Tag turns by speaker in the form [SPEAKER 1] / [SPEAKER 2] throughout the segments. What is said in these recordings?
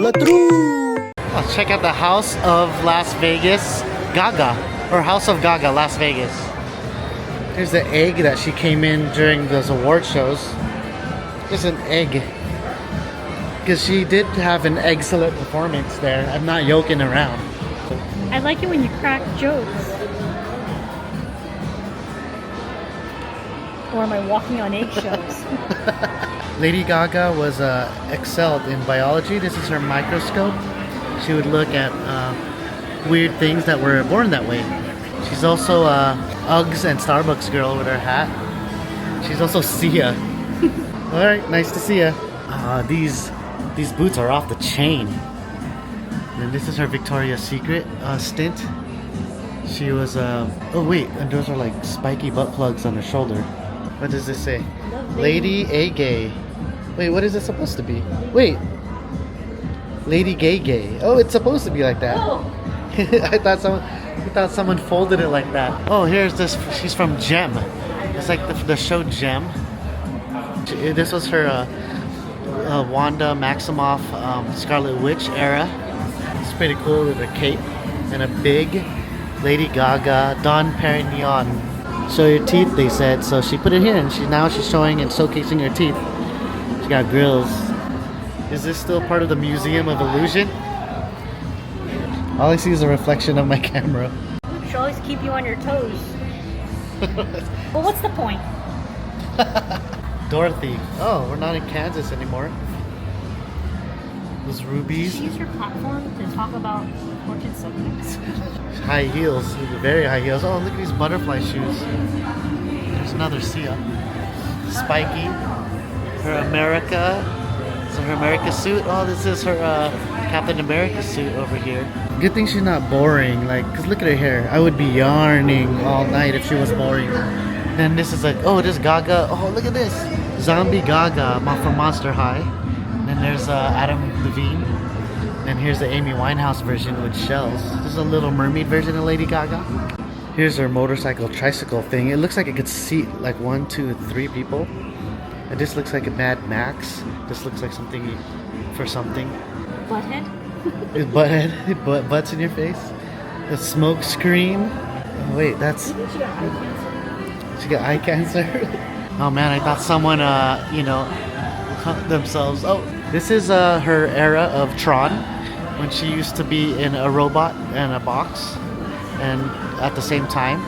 [SPEAKER 1] LaTruce.
[SPEAKER 2] Let's check out the House of Las Vegas Gaga, or House of Gaga, Las Vegas. Here's the egg that she came in during those award shows. Just an egg. Because she did have an excellent performance there. I'm not joking around.
[SPEAKER 3] I like it when you crack jokes. Or am I walking on eggshells?
[SPEAKER 2] Lady Gaga was excelled in biology. This is her microscope. She would look at weird things that were born that way. She's also a Uggs and Starbucks girl with her hat. She's also Sia. Alright, nice to see ya. These boots are off the chain. And this is her Victoria's Secret stint. She was, oh wait, and those are like spiky butt plugs on her shoulder. What does this say? Lady Gaga. Wait, what is it supposed to be? Wait. Lady Gaga. Oh, it's supposed to be like that.
[SPEAKER 3] Oh.
[SPEAKER 2] I thought someone folded it like that. Oh, here's this. She's from Gem. It's like the show Gem. This was her Wanda Maximoff Scarlet Witch era. It's pretty cool with her cape and a big Lady Gaga Don Perignon. Show your teeth, they said. So she put it here, and now she's showing and showcasing her teeth. She got grills. Is this still part of the Museum of Illusion? All I see is a reflection of my camera.
[SPEAKER 3] Should always keep you on your toes. Well, what's the point?
[SPEAKER 2] Dorothy. Oh, we're not in Kansas anymore. Those rubies.
[SPEAKER 3] Did you use your platform to talk about important subjects?
[SPEAKER 2] High heels. Very high heels. Oh, look at these butterfly shoes. There's another Sia. Spiky. Her America. So her America suit. Oh, this is her Captain America suit over here. Good thing she's not boring. Like, cause look at her hair. I would be yarning all night if she was boring. Then this is like, oh, this Gaga. Oh, look at this. Zombie Gaga from Monster High. And then there's Adam Levine. And here's the Amy Winehouse version with shells. This is a Little Mermaid version of Lady Gaga. Here's her motorcycle tricycle thing. It looks like it could seat like 1, 2, 3 people. And this looks like a Mad Max. This looks like something for something.
[SPEAKER 3] Butthead?
[SPEAKER 2] It's butthead. Butts in your face. The smoke screen. Oh, wait, that's...
[SPEAKER 3] Maybe she got eye cancer.
[SPEAKER 2] She got eye cancer. Oh man, I thought someone, cut themselves. Oh, this is her era of Tron, when she used to be in a robot and a box, and at the same time,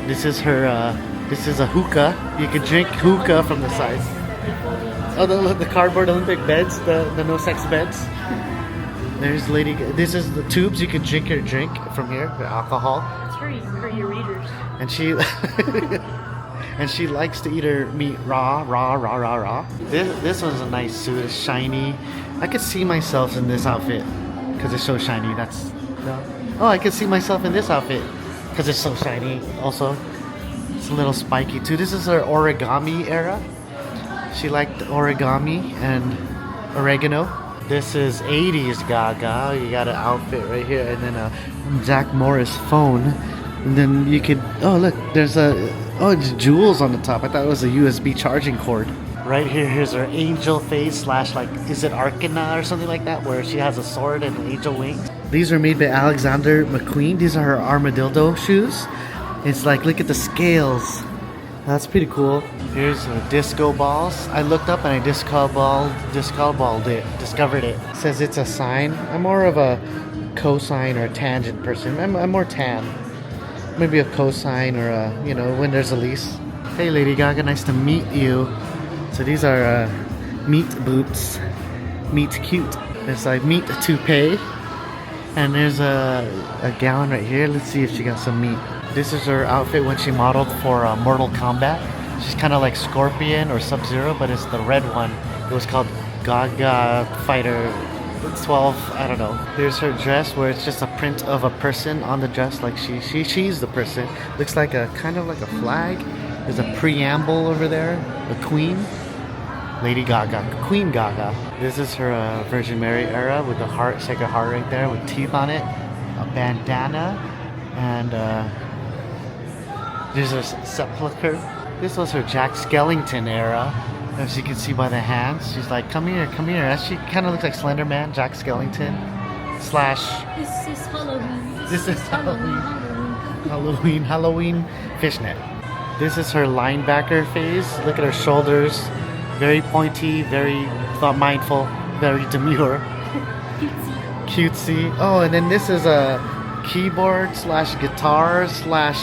[SPEAKER 2] this is her. This is a hookah. You can drink hookah from the sides. Oh, the cardboard Olympic beds, the no sex beds. There's Lady. This is the tubes. You can drink your drink from here, the alcohol.
[SPEAKER 3] It's for your readers.
[SPEAKER 2] And she. And she likes to eat her meat raw. This one's a nice suit. It's shiny. I could see myself in this outfit because it's so shiny. That's no. Oh, I could see myself in this outfit because it's so shiny. Also, it's a little spiky too. This is her origami era. She liked origami and oregano. This is 80s Gaga. You got an outfit right here, and then a Zach Morris phone. And then you could. Oh, look, there's a. Oh, it's jewels on the top. I thought it was a USB charging cord. Right here, here's her angel face / like, is it Arcana or something like that, where she has a sword and angel wings. These are made by Alexander McQueen. These are her armadillo shoes. It's like, look at the scales. That's pretty cool. Here's her disco balls. I looked up and I discovered it. It says it's a sign. I'm more of a cosine or a tangent person. I'm more tan. Maybe a cosine or a, when there's a lease. Hey Lady Gaga, nice to meet you. So these are meat boots. Meat cute. There's like meat toupee. And there's a gown right here. Let's see if she got some meat. This is her outfit when she modeled for Mortal Kombat. She's kind of like Scorpion or Sub-Zero, but it's the red one. It was called Gaga Fighter 12, I don't know. Here's her dress where it's just a print of a person on the dress, like she's the person. Looks like a kind of like a flag. There's a preamble over there, a queen. Lady Gaga, Queen Gaga. This is her Virgin Mary era with the heart, sacred heart right there with teeth on it, a bandana, and there's a sepulcher. This was her Jack Skellington era. As you can see by the hands, she's like, come here, come here. As she kind of looks like Slender Man, Jack Skellington, slash.
[SPEAKER 3] This is Halloween.
[SPEAKER 2] This is Halloween fishnet. This is her linebacker phase. Look at her shoulders, very pointy, very thought mindful, very demure, cutesy. Oh, and then this is a keyboard slash guitar slash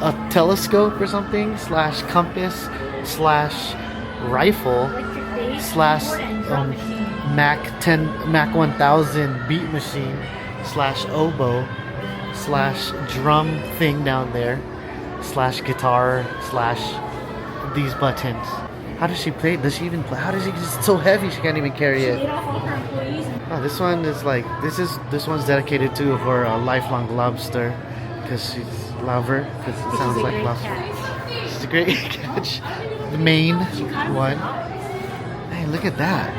[SPEAKER 2] a telescope or something slash compass slash rifle slash Mac 1000 beat machine slash oboe slash drum thing down there slash guitar slash these buttons. How does she play? Does she even play? How does she? It's so heavy she can't even carry it. Oh, this one is like this one's dedicated to for a lifelong lobster because she's lover because it sounds like lobster. It's a great catch. The main one. Hey, look at that.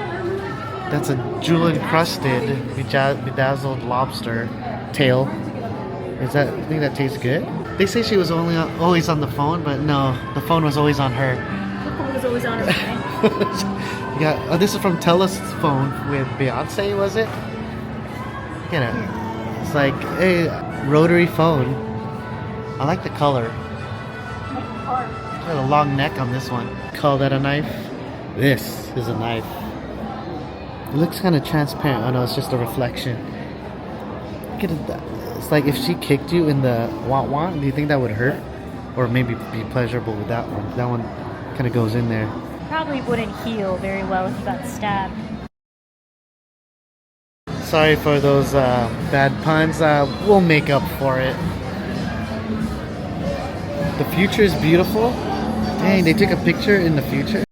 [SPEAKER 2] That's a jewel encrusted bedazzled lobster tail. Is that? I think that tastes good. They say she was always on the phone, but no, the phone was always on her.
[SPEAKER 3] The phone was always on her phone.
[SPEAKER 2] Yeah, oh, this is from Telephone with Beyonce, was it? Look at it. It's like a rotary phone. I like the color. Got a long neck on this one. Call that a knife? This is a knife. It looks kind of transparent. Oh no, it's just a reflection. Look at it. It's like if she kicked you in the wah-wah, do you think that would hurt? Or maybe be pleasurable with that one? That one kind of goes in there.
[SPEAKER 3] Probably wouldn't heal very well if you got stabbed.
[SPEAKER 2] Sorry for those bad puns. We'll make up for it. The future is beautiful. Dang, they took a picture in the future.